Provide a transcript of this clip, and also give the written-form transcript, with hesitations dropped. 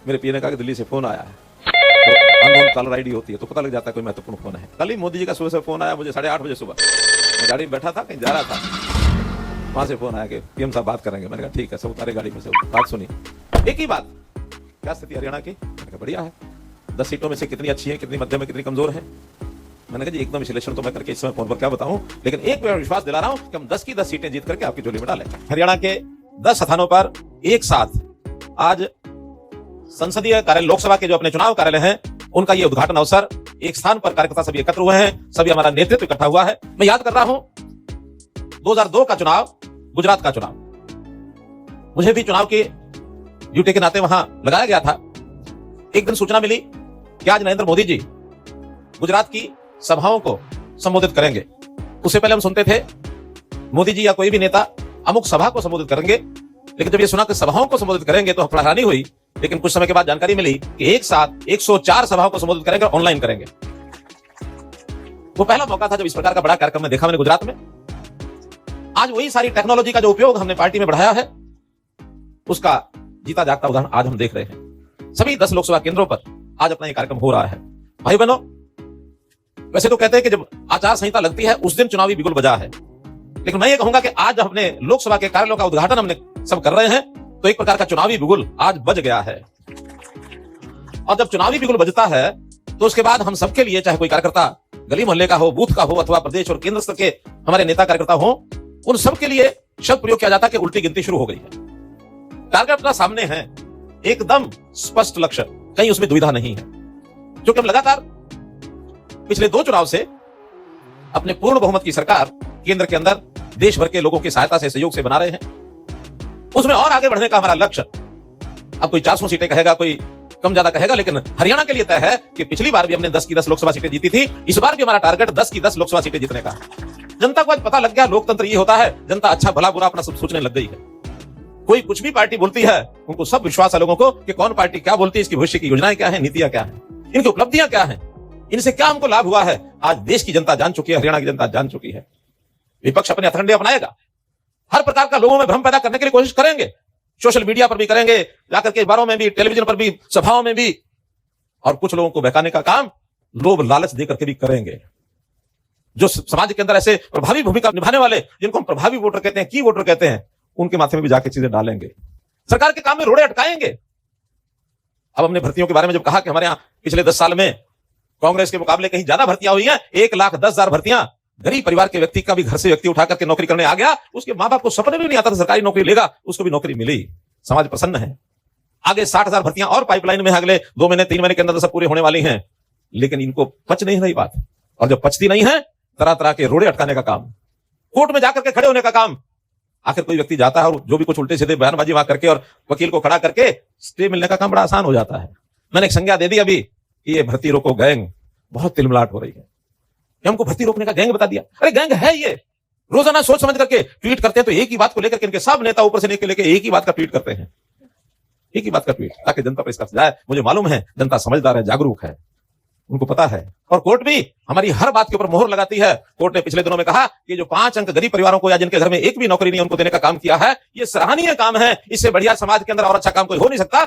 मेरे पीए ने कहा कि दिल्ली से फोन आया है, तो अननोन कॉलर आईडी होती है तो पता लग जाता है कोई महत्वपूर्ण फोन है। कल ही मोदी जी का सुबह से फोन आया मुझे 8:30 बजे सुबह, मैं गाड़ी में बैठा था, कहीं जा रहा था, वहां से फोन आया कि पीएम साहब बात करेंगे। मैंने कहा ठीक है, सब उतारे गाड़ी में से, बात सुनी, एक ही बात, क्या स्थिति हरियाणा की? मैंने कहा बढ़िया है, 10 सीटों में से कितनी अच्छी है, कितनी मध्यम है, कितनी कमजोर है। मैंने कहा जी एकदम विश्लेषण तो मैं करके इस समय फोन पर क्या बताऊं, लेकिन एक बार विश्वास दिला रहा हूं कि हम 10 की 10 सीटें जीत करके आपकी झोली में डालेंगे। हरियाणा के 10 स्थानों पर एक साथ आज संसदीय कार्यालय, लोकसभा के जो अपने चुनाव कार्यालय हैं, उनका ये उद्घाटन अवसर, एक स्थान पर कार्यकर्ता सभी एकत्र हुए हैं, सभी हमारा नेतृत्व इकट्ठा हुआ है। मैं याद कर रहा हूं 2002 का चुनाव, गुजरात का चुनाव, मुझे भी चुनाव की ड्यूटी के नाते वहां लगाया गया था। एक दिन सूचना मिली कि आज नरेंद्र मोदी जी गुजरात की सभाओं को संबोधित करेंगे। उससे पहले हम सुनते थे मोदी जी या कोई भी नेता अमुक सभा को संबोधित करेंगे, लेकिन जब ये सुना कि सभाओं को संबोधित करेंगे तो हैरानी हुई। लेकिन कुछ समय के बाद जानकारी मिली कि एक साथ 104 सभाओं को संबोधित करेंगे और ऑनलाइन करेंगे। वो पहला मौका था जब इस प्रकार का बड़ा कार्यक्रम में देखा मैंने गुजरात में। आज वही सारी टेक्नोलॉजी का जो उपयोग हमने पार्टी में बढ़ाया है, उसका जीता जागता उदाहरण आज हम देख रहे हैं। सभी 10 लोकसभा केंद्रों पर आज अपना ये कार्यक्रम हो रहा है। भाई बहनों, वैसे तो कहते हैं कि जब आचार संहिता लगती है उस दिन चुनावी बिगुल बजा है, लेकिन मैं ये कहूंगा कि आज जब अपने लोकसभा के कार्यालयों का उद्घाटन हमने सब कर रहे हैं तो एक प्रकार का चुनावी बिगुल आज बज गया है। और जब चुनावी बिगुल बजता है तो उसके बाद हम सबके लिए, चाहे कोई कार्यकर्ता गली मोहल्ले का हो, बूथ का हो, अथवा प्रदेश और केंद्र स्तर के हमारे नेता कार्यकर्ता हो, उन सबके लिए शब्द प्रयोग किया जाता है कि उल्टी गिनती शुरू हो गई है। टारगेट अपना सामने है, एकदम स्पष्ट लक्ष्य, कहीं उसमें दुविधा नहीं है। जो कि हम लगातार पिछले 2 चुनाव से अपने पूर्ण बहुमत की सरकार केंद्र के अंदर देश भर के लोगों की सहायता से, सहयोग से बना रहे हैं। उसमें और आगे बढ़ने का हमारा लक्ष्य, अब कोई 400 सीटें कहेगा, कोई कम ज्यादा कहेगा, लेकिन हरियाणा के लिए तय है कि पिछली बार भी हमने 10 की 10 लोकसभा सीटें जीती थी, इस बार भी हमारा टारगेट 10 की 10 लोकसभा सीटें जीतने का। जनता को आज पता लग गया लोकतंत्र ये होता है, जनता अच्छा भला बुरा अपना सब सोचने लग गई है। कोई कुछ भी पार्टी बोलती है, उनको सब विश्वास है लोगों को कि कौन पार्टी क्या बोलती है, इसकी भविष्य की योजनाएं क्या है, नीतियां क्या है, इनकी उपलब्धियां क्या है, इनसे क्या हमको लाभ हुआ है। आज देश की जनता जान चुकी है, हरियाणा की जनता जान चुकी है। विपक्ष अपने हथकंडे अपनाएगा, हर प्रकार का लोगों में भ्रम पैदा करने के लिए कोशिश करेंगे, सोशल मीडिया पर भी करेंगे, जाकर के अखबारों में भी, टेलीविजन पर भी, सभाओं में भी, और कुछ लोगों को बहकाने का काम लोभ लालच देकर के भी करेंगे। जो समाज के अंदर ऐसे प्रभावी भूमिका निभाने वाले, जिनको हम प्रभावी वोटर कहते हैं, की वोटर कहते हैं, उनके माथे में भी जाके चीजें डालेंगे, सरकार के काम में रोड़े अटकाएंगे। अब हमने भर्तियों के बारे में जब कहा कि हमारे यहां पिछले 10 साल में कांग्रेस के मुकाबले कहीं ज्यादा भर्तियां हुई हैं, 1,10,000 भर्तियां, गरीब परिवार के व्यक्ति का भी घर से व्यक्ति उठा करके नौकरी करने आ गया, उसके मां बाप को सपने में नहीं आता था सरकारी नौकरी लेगा, उसको भी नौकरी मिली, समाज प्रसन्न है। आगे 60,000 भर्तियां और पाइपलाइन में अगले 2 महीने 3 महीने के अंदर सब पूरे होने वाली हैं, लेकिन इनको पच नहीं रही बात। और जब पचती नहीं है, तरह तरह के रोड़े अटकाने का काम, कोर्ट में जाकर के खड़े होने का काम। आखिर कोई व्यक्ति जाता है और जो भी कुछ उल्टे सीधे बयानबाजी वहां करके और वकील को खड़ा करके स्टे मिलने का काम बड़ा आसान हो जाता है। मैंने एक संज्ञा दे दी अभी कि ये भर्ती रोको गैंग, बहुत तिलमिलाट हो रही है। हमको भर्ती रोकने का गैंग बता दिया, अरे गैंग है ये। रोजाना सोच समझ करके ट्वीट करते हैं, तो एक ही बात को लेकर के इनके सब नेता ऊपर से लेके एक ही बात का ट्वीट करते हैं, एक ही बात का ट्वीट, ताकि जनता पर इसका जाए। मुझे मालूम है जनता समझदार है, जागरूक है, उनको पता है। और कोर्ट भी हमारी हर बात के ऊपर मोहर लगाती है। कोर्ट ने पिछले दिनों में कहा कि जो 5 अंक गरीब परिवारों को या जिनके घर में एक भी नौकरी नहीं है, उनको देने का काम किया है, ये सराहनीय काम है। इससे बढ़िया समाज के अंदर और अच्छा काम कोई हो नहीं सकता।